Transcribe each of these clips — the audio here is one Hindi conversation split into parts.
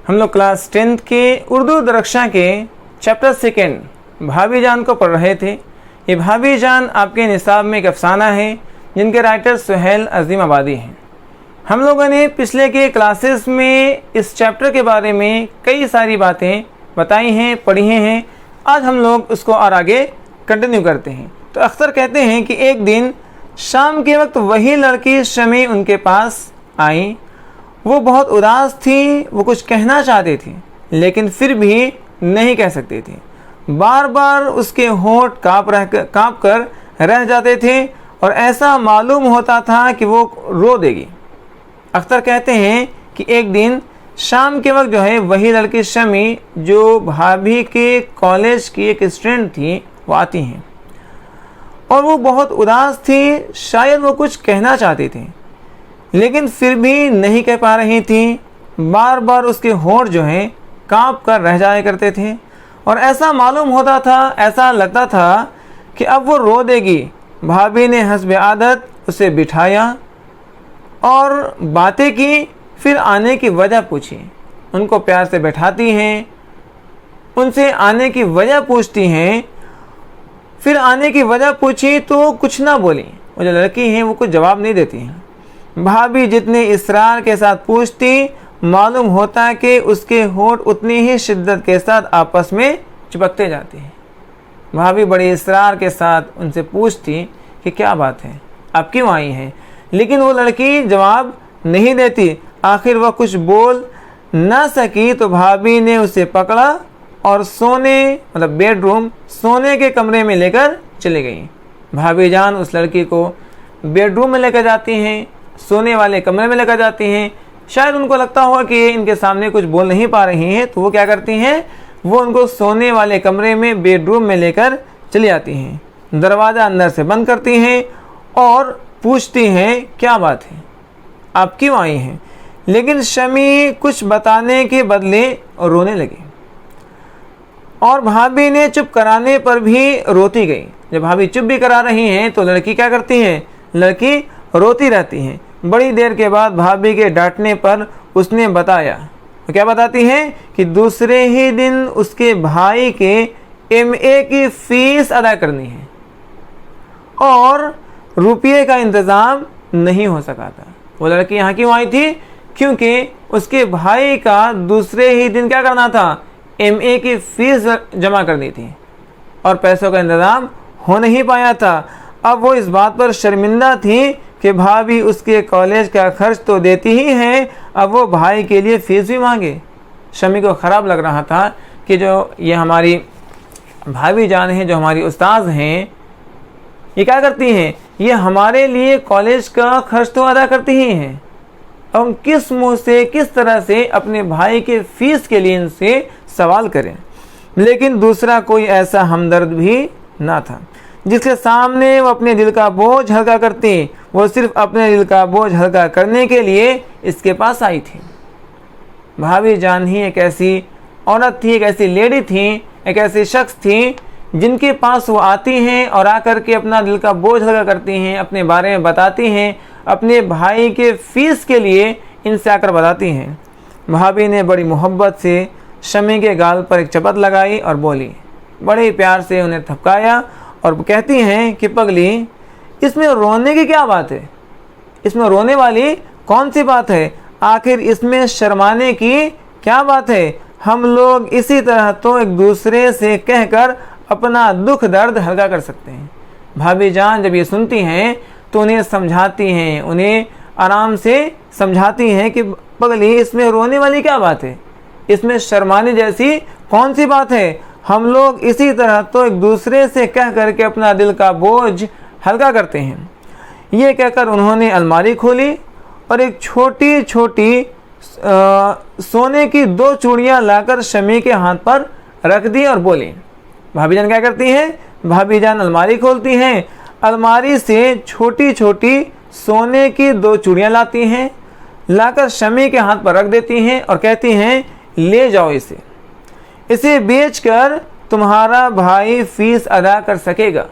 हम लोग क्लास 10th के उर्दू दरक्षा के चैप्टर 2 भाभी जान को पढ़ रहे थे। ये भाभी जान आपके निसाब में एक अफसाना है जिनके राइटर सुहेल अजीम आबादी हैं। हम लोगों ने पिछले के क्लासेस में इस चैप्टर के बारे में कई सारी बातें बताई हैं, पढ़ी हैं। आज हम लोग उसको और आगे कंटिन्यू करते हैं। तो अक्सर कहते हैं कि एक दिन शाम के वक्त वही लड़की शमी उनके पास आई। वो बहुत उदास थी, वो कुछ कहना चाहती थी लेकिन फिर भी नहीं कह सकती थी। बार बार उसके होंठ काँप कर रह जाते थे और ऐसा मालूम होता था कि वो रो देगी। अक्सर कहते हैं कि एक दिन शाम के वक्त जो है वही लड़की शमी जो भाभी के कॉलेज की एक स्टूडेंट थी वो आती हैं और वो बहुत उदास थी। शायद वो कुछ कहना चाहती थी लेकिन फिर भी नहीं कह पा रही थी। बार बार उसके होंठ जो हैं काँप कर रह जाया करते थे और ऐसा मालूम होता था, ऐसा लगता था कि अब वो रो देगी। भाभी ने हस्बे आदत उसे बिठाया और बातें की, फिर आने की वजह पूछी। उनको प्यार से बैठाती हैं, उनसे आने की वजह पूछती हैं। फिर आने की वजह पूछी तो कुछ ना बोली। वो जो लड़की हैं वो कुछ जवाब नहीं देती हैं। भाभी जितने इसरार के साथ पूछती, मालूम होता कि उसके होंठ उतनी ही शिद्दत के साथ आपस में चिपकते जाते हैं। भाभी बड़े इसरार के साथ उनसे पूछती कि क्या बात है, आप क्यों आई हैं, लेकिन वो लड़की जवाब नहीं देती। आखिर वह कुछ बोल ना सकी तो भाभी ने उसे पकड़ा और बेडरूम सोने के कमरे में लेकर चली गई। भाभी जान उस लड़की को बेडरूम में लेकर जाती हैं, सोने वाले कमरे में लेकर जाती हैं। शायद उनको लगता होगा कि इनके सामने कुछ बोल नहीं पा रही हैं, तो वो क्या करती हैं, वो उनको सोने वाले कमरे में बेडरूम में लेकर चली आती हैं। दरवाज़ा अंदर से बंद करती हैं और पूछती हैं क्या बात है, आप क्यों आई हैं। लेकिन शमी कुछ बताने के बदले रोने लगी और भाभी ने चुप कराने पर भी रोती गई। जब भाभी चुप भी करा रही हैं तो लड़की क्या करती है, लड़की रोती रहती है। बड़ी देर के बाद भाभी के डांटने पर उसने बताया, तो क्या बताती हैं कि दूसरे ही दिन उसके भाई के MA की फीस अदा करनी है और रुपये का इंतज़ाम नहीं हो सका था। वो लड़की यहाँ क्यों आई थी, क्योंकि उसके भाई का दूसरे ही दिन क्या करना था, MA की फीस जमा करनी थी और पैसों का इंतज़ाम हो नहीं पाया था। अब वो इस बात पर शर्मिंदा थी कि भाभी उसके कॉलेज का खर्च तो देती ही हैं, अब वो भाई के लिए फ़ीस भी मांगे। शमी को ख़राब लग रहा था कि जो ये हमारी भाभी जान हैं, जो हमारी उस्ताद हैं, ये क्या करती हैं, ये हमारे लिए कॉलेज का खर्च तो अदा करती ही हैं। अब हम किस मुँह से, किस तरह से अपने भाई के फ़ीस के लिए इनसे सवाल करें। लेकिन दूसरा कोई ऐसा हमदर्द भी ना था जिसके सामने वो अपने दिल का बोझ हल्का करती। वो सिर्फ अपने दिल का बोझ हल्का करने के लिए इसके पास आई थी। भाभी जान ही एक ऐसी औरत थी, एक ऐसी लेडी थी, एक ऐसी शख्स थी जिनके पास वो आती हैं और आकर के अपना दिल का बोझ हल्का करती हैं, अपने बारे में बताती हैं, अपने भाई के फ़ीस के लिए इनसे आकर बताती हैं। भाभी ने बड़ी मोहब्बत से शमी के गाल पर एक चपत लगाई और बोली, बड़े प्यार से उन्हें थपकाया और कहती हैं कि पगली, इसमें रोने की क्या बात है, इसमें रोने वाली कौन सी बात है, आखिर इसमें शर्माने की क्या बात है। हम लोग इसी तरह तो एक दूसरे से कहकर अपना दुख दर्द हल्का कर सकते हैं। भाभी जान जब ये सुनती हैं तो उन्हें समझाती हैं, उन्हें आराम से समझाती हैं कि पगली, इसमें रोने वाली क्या बात है, इसमें शर्माने जैसी कौन सी बात है। हम लोग इसी तरह तो एक दूसरे से कह करके अपना दिल का बोझ हल्का करते हैं। ये कहकर उन्होंने अलमारी खोली और एक छोटी छोटी सोने की 2 चूड़ियाँ लाकर शमी के हाथ पर रख दी और बोली। भाभी जान क्या करती हैं, भाभी जान अलमारी खोलती हैं, अलमारी से छोटी छोटी सोने की 2 चूड़ियाँ लाती हैं, लाकर शमी के हाथ पर रख देती हैं और कहती हैं, ले जाओ इसे बेचकर तुम्हारा भाई फीस अदा कर सकेगा।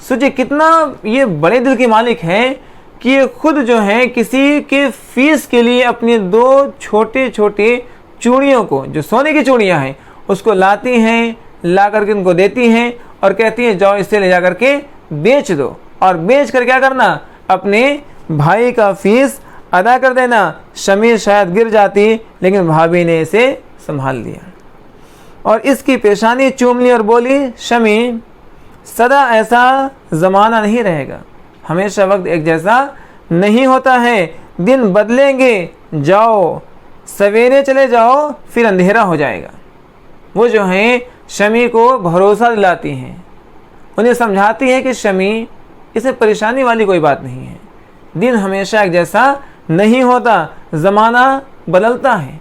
सोचिए कितना ये बड़े दिल के मालिक हैं कि ये खुद जो है किसी के फीस के लिए अपनी 2 छोटे छोटे चूड़ियों को, जो सोने की चूड़ियाँ हैं, उसको लाती हैं, ला करके उनको देती हैं और कहती हैं जाओ इसे ले जा करके बेच दो, और बेच कर क्या करना, अपने भाई का फीस अदा कर देना। शमी शायद गिर जाती, लेकिन भाभी ने इसे संभाल लिया और इसकी पेशानी चूम ली और बोली, शमी सदा ऐसा ज़माना नहीं रहेगा, हमेशा वक्त एक जैसा नहीं होता है, दिन बदलेंगे, जाओ सवेरे चले जाओ, फिर अंधेरा हो जाएगा। वो जो हैं शमी को भरोसा दिलाती हैं, उन्हें समझाती है कि शमी, इसमें परेशानी वाली कोई बात नहीं है, दिन हमेशा एक जैसा नहीं होता, ज़माना बदलता है,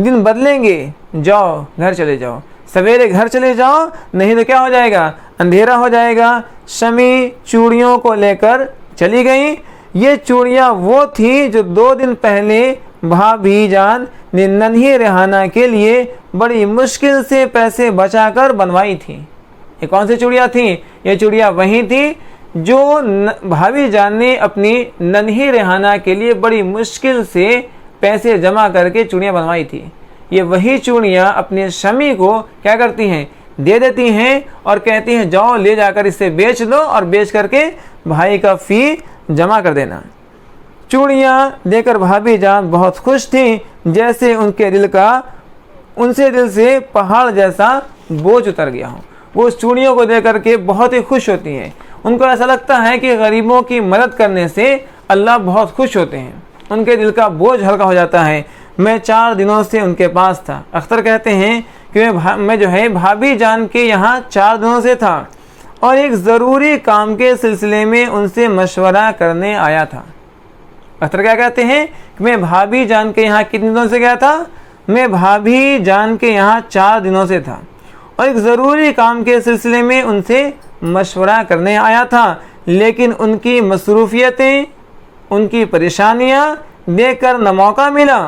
दिन बदलेंगे, जाओ घर चले जाओ, सवेरे घर चले जाओ, नहीं तो क्या हो जाएगा, अंधेरा हो जाएगा। शमी चूड़ियों को लेकर चली गई। ये चूड़ियाँ वो थी जो 2 दिन पहले भाभी जान ने नन्ही रेहाना के लिए बड़ी मुश्किल से पैसे बचाकर बनवाई थी। ये कौन सी चूड़ियाँ थी? ये चूड़ियाँ वही थी जो भाभी जान ने अपनी नन्ही रेहाना के लिए बड़ी मुश्किल से पैसे जमा करके चूड़ियाँ बनवाई थी। ये वही चूड़ियाँ अपने शमी को क्या करती हैं, दे देती हैं और कहती हैं जाओ ले जाकर इसे बेच दो और बेच करके भाई का फ़ी जमा कर देना। चूड़ियाँ देकर भाभी जान बहुत खुश थी, जैसे उनके दिल से पहाड़ जैसा बोझ उतर गया हो। वो उस चूड़ियों को देकर के बहुत ही खुश होती हैं। उनको ऐसा लगता है कि गरीबों की मदद करने से अल्लाह बहुत खुश होते हैं, उनके दिल का बोझ हल्का हो जाता है। मैं 4 दिनों से उनके पास था। अख्तर कहते हैं कि मैं जो है भाभी जान के यहाँ 4 दिनों से था और एक ज़रूरी काम के सिलसिले में उनसे मशवरा करने आया था। अख्तर क्या कहते हैं कि मैं भाभी जान के यहाँ कितने दिनों से गया था? मैं भाभी जान के यहाँ 4 दिनों से था और एक ज़रूरी काम के सिलसिले में उनसे मशवरा करने आया था, लेकिन उनकी मसरूफियतें, उनकी परेशानियाँ देखकर न मौका मिला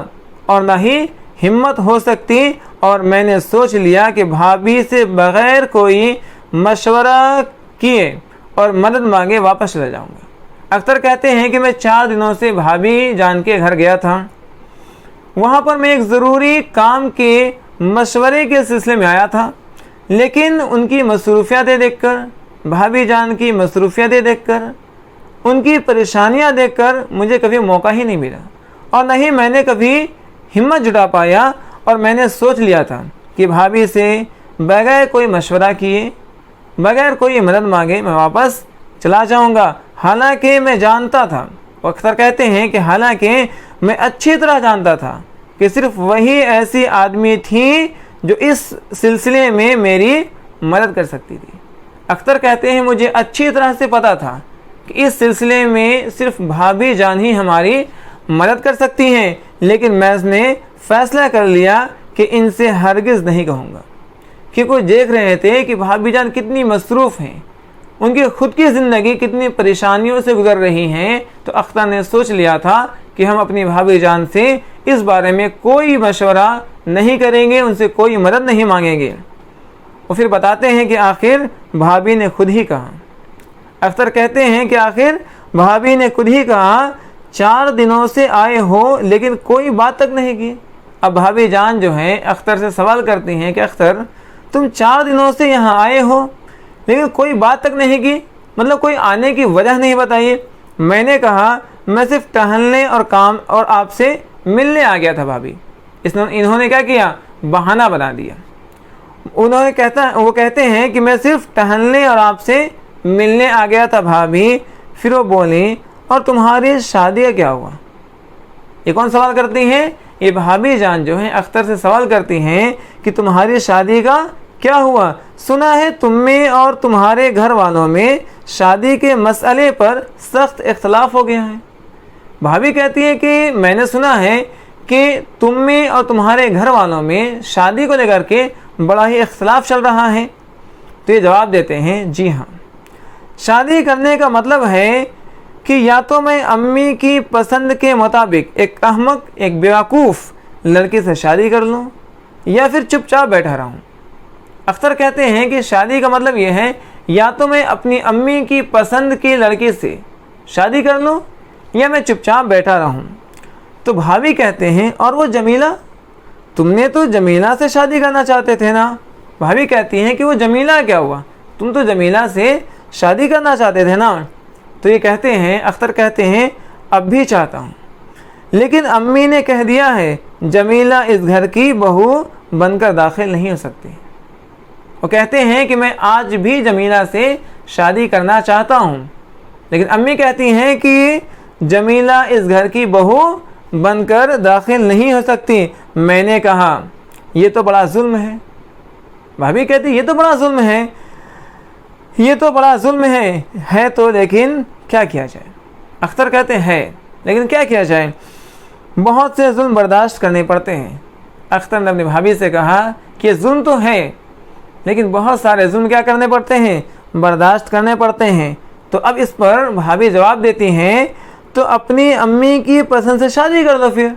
और न ही हिम्मत हो सकती, और मैंने सोच लिया कि भाभी से बग़ैर कोई मशवरा किए और मदद मांगे वापस चला जाऊंगा। अख्तर कहते हैं कि मैं 4 दिनों से भाभी जान के घर गया था। वहाँ पर मैं एक ज़रूरी काम के मशवरे के सिलसिले में आया था, लेकिन उनकी मसरूफियतें देखकर, भाभी जान की मसरूफियतें देखकर, उनकी परेशानियाँ देखकर मुझे कभी मौका ही नहीं मिला और न ही मैंने कभी हिम्मत जुटा पाया, और मैंने सोच लिया था कि भाभी से बगैर कोई मशवरा किए, बगैर कोई मदद मांगे मैं वापस चला जाऊंगा। हालांकि मैं जानता था, अख्तर कहते हैं कि हालांकि मैं अच्छी तरह जानता था कि सिर्फ वही ऐसी आदमी थी जो इस सिलसिले में मेरी मदद कर सकती थी। अख्तर कहते हैं मुझे अच्छी तरह से पता था कि इस सिलसिले में सिर्फ भाभी जान ही हमारी मदद कर सकती हैं, लेकिन मैंने फ़ैसला कर लिया कि इनसे हरगिज़ नहीं कहूँगा, क्योंकि देख रहे थे कि भाभी जान कितनी मसरूफ़ हैं, उनकी खुद की ज़िंदगी कितनी परेशानियों से गुजर रही हैं। तो अख्तर ने सोच लिया था कि हम अपनी भाभी जान से इस बारे में कोई मशवरा नहीं करेंगे, उनसे कोई मदद नहीं मांगेंगे। और फिर बताते हैं कि आखिर भाभी ने खुद ही कहा, अख्तर कहते हैं कि आखिर भाभी ने खुद ही कहा 4 दिनों से आए हो लेकिन कोई बात तक नहीं की। अब भाभी जान जो हैं अख्तर से सवाल करती हैं कि अख्तर तुम 4 दिनों से यहाँ आए हो लेकिन कोई बात तक नहीं की, मतलब कोई आने की वजह नहीं बताई। मैंने कहा मैं सिर्फ टहलने और काम और आपसे मिलने आ गया था भाभी। इन्होंने क्या किया, बहाना बना दिया। वो कहते हैं कि मैं सिर्फ टहलने और आपसे मिलने आ गया था भाभी। फिर वो बोली और तुम्हारी शादी का क्या हुआ? ये कौन सवाल करती हैं? ये भाभी जान जो हैं अख्तर से सवाल करती हैं कि तुम्हारी शादी का क्या हुआ? सुना है तुम में और तुम्हारे घर वालों में शादी के मसले पर सख्त इख्तलाफ हो गया है। भाभी कहती है कि मैंने सुना है कि तुम में और तुम्हारे घर वालों में शादी को लेकर के बड़ा ही इख्तलाफ चल रहा है। तो ये जवाब देते हैं जी हाँ, शादी करने का मतलब है कि या तो मैं अम्मी की पसंद के मुताबिक एक अहमक, एक बेवकूफ़ लड़की से शादी कर लूँ या फिर चुपचाप बैठा रहूँ। अख्तर कहते हैं कि शादी का मतलब ये है या तो मैं अपनी अम्मी की पसंद की लड़की से शादी कर लूँ या मैं चुपचाप बैठा रहूँ। तो भाभी कहते हैं और वो जमीला, तुमने तो जमीला से शादी करना चाहते थे ना। भाभी कहती हैं कि वो जमीला क्या हुआ, तुम तो जमीला से शादी करना चाहते थे ना। तो ये कहते हैं, अख्तर कहते हैं अब भी चाहता हूँ, लेकिन अम्मी ने कह दिया है जमीला इस घर की बहू बनकर दाखिल नहीं हो सकती। वो कहते हैं कि मैं आज भी जमीला से शादी करना चाहता हूँ, लेकिन अम्मी कहती हैं कि जमीला इस घर की बहू बनकर दाखिल नहीं हो सकती। मैंने कहा ये तो बड़ा जुल्म है। भाभी कहती ये तो बड़ा जुल्म है, ये तो बड़ा जुल्म है तो लेकिन क्या किया जाए। अख्तर कहते हैं लेकिन क्या किया जाए, बहुत से जुल्म बर्दाश्त करने पड़ते हैं। अख्तर ने अपनी भाभी से कहा कि जुल्म तो है, लेकिन बहुत सारे जुल्म क्या करने पड़ते हैं, बर्दाश्त करने पड़ते हैं। तो अब इस पर भाभी जवाब देती हैं तो अपनी अम्मी की पसंद से शादी कर लो फिर।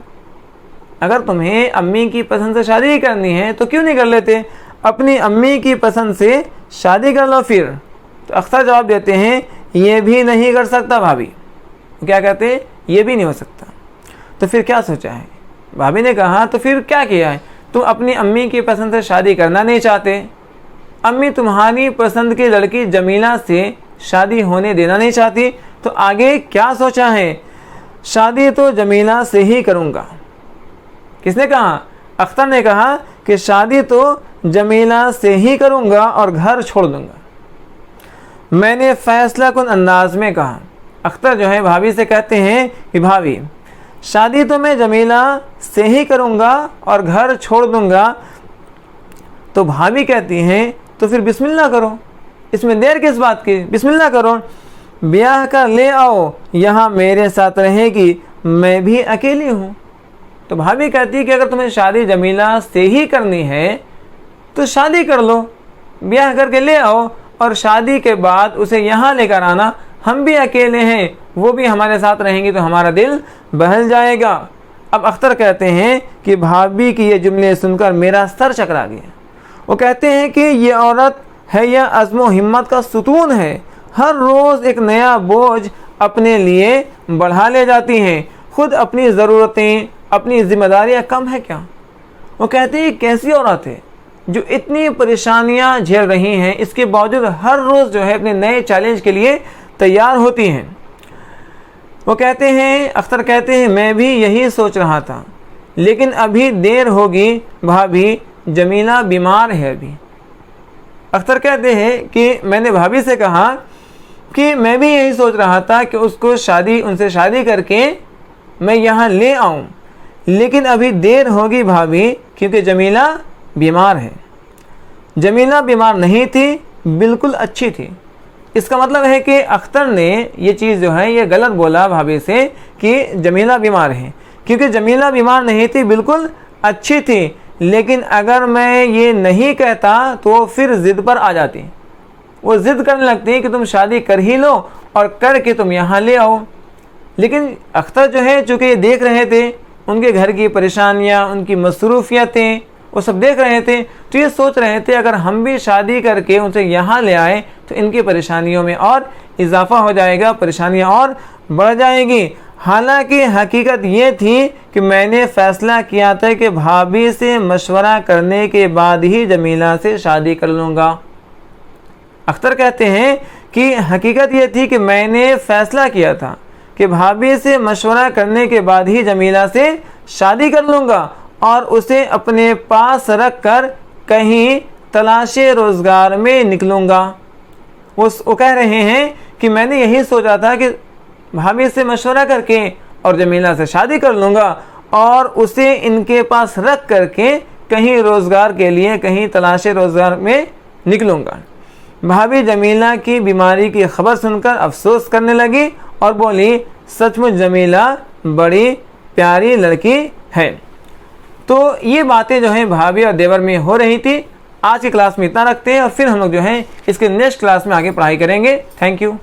अगर तुम्हें अम्मी की पसंद से शादी करनी है तो क्यों नहीं कर लेते, अपनी अम्मी की पसंद से शादी कर लो फिर। तो अख्तर जवाब देते हैं ये भी नहीं कर सकता भाभी। क्या कहते हैं, ये भी नहीं हो सकता। तो फिर क्या सोचा है, भाभी ने कहा तो फिर क्या किया है, तुम अपनी अम्मी की पसंद से शादी करना नहीं चाहते, अम्मी तुम्हारी पसंद की लड़की जमीला से शादी होने देना नहीं चाहती, तो आगे क्या सोचा है, शादी तो जमीला से ही करूँगा। किसने कहा, अख्तर ने कहा कि शादी तो जमीला से ही करूँगा और घर छोड़ दूँगा। मैंने फैसला कुन अंदाज में कहा। अख्तर जो है भाभी से कहते हैं कि भाभी शादी तो मैं जमीला से ही करूँगा और घर छोड़ दूँगा। तो भाभी कहती हैं तो फिर बिस्मिल्लाह करो, इसमें देर किस बात की, बिस्मिल्लाह करो, ब्याह कर ले आओ, यहाँ मेरे साथ रहेगी, मैं भी अकेली हूँ। तो भाभी कहती है कि अगर तुम्हें शादी जमीला से ही करनी है तो शादी कर लो, ब्याह करके ले आओ और शादी के बाद उसे यहाँ लेकर आना, हम भी अकेले हैं, वो भी हमारे साथ रहेंगी तो हमारा दिल बहल जाएगा। अब अख्तर कहते हैं कि भाभी की ये जुमले सुनकर मेरा सर चकरा गया। वो कहते हैं कि ये औरत है या अज़्म हिम्मत का सुतून है, हर रोज़ एक नया बोझ अपने लिए बढ़ा ले जाती हैं, खुद अपनी ज़रूरतें अपनी जिम्मेदारियां कम है क्या। वो कहते हैं कैसी औरत है जो इतनी परेशानियां झेल रही हैं, इसके बावजूद हर रोज़ जो है अपने नए चैलेंज के लिए तैयार होती हैं। वो कहते हैं, अख्तर कहते हैं मैं भी यही सोच रहा था, लेकिन अभी देर होगी भाभी, जमीला बीमार है अभी। अख्तर कहते हैं कि मैंने भाभी से कहा कि मैं भी यही सोच रहा था कि उसको उनसे शादी करके मैं यहाँ ले आऊँ, लेकिन अभी देर होगी भाभी क्योंकि जमीला बीमार है। जमीला बीमार नहीं थी, बिल्कुल अच्छी थी। इसका मतलब है कि अख्तर ने ये चीज़ जो है ये गलत बोला भाभी से कि जमीला बीमार है, क्योंकि जमीला बीमार नहीं थी, बिल्कुल अच्छी थी। लेकिन अगर मैं ये नहीं कहता तो फिर ज़िद पर आ जाती, वो ज़िद करने लगती है कि तुम शादी कर ही लो और करके तुम यहाँ ले आओ। लेकिन अख्तर जो है चूँकि ये देख रहे थे उनके घर की परेशानियाँ, उनकी मसरूफियतें, वो सब देख रहे थे, तो ये सोच रहे थे अगर हम भी शादी करके उनसे यहाँ ले आए तो इनकी परेशानियों में और इजाफा हो जाएगा, परेशानियाँ और बढ़ जाएंगी। हालांकि हकीकत ये थी कि मैंने फ़ैसला किया था कि भाभी से मशवरा करने के बाद ही जमीला से शादी कर लूँगा। अख्तर कहते हैं कि हकीकत ये थी कि मैंने फ़ैसला किया था कि भाभी से मशवरा करने के बाद ही जमीला से शादी कर लूँगा और उसे अपने पास रख कर कहीं तलाशे रोज़गार में निकलूँगा। वो कह रहे हैं कि मैंने यही सोचा था कि भाभी से मशवरा करके और जमीला से शादी कर लूँगा और उसे इनके पास रख करके कहीं रोज़गार के लिए कहीं तलाशे रोज़गार में निकलूँगा। भाभी जमीला की बीमारी की खबर सुनकर अफसोस करने लगी और बोली सचमुच जमीला बड़ी प्यारी लड़की है। तो ये बातें जो हैं भाभी और देवर में हो रही थी। आज की क्लास में इतना रखते हैं और फिर हम लोग जो हैं इसके नेक्स्ट क्लास में आगे पढ़ाई करेंगे। Thank you.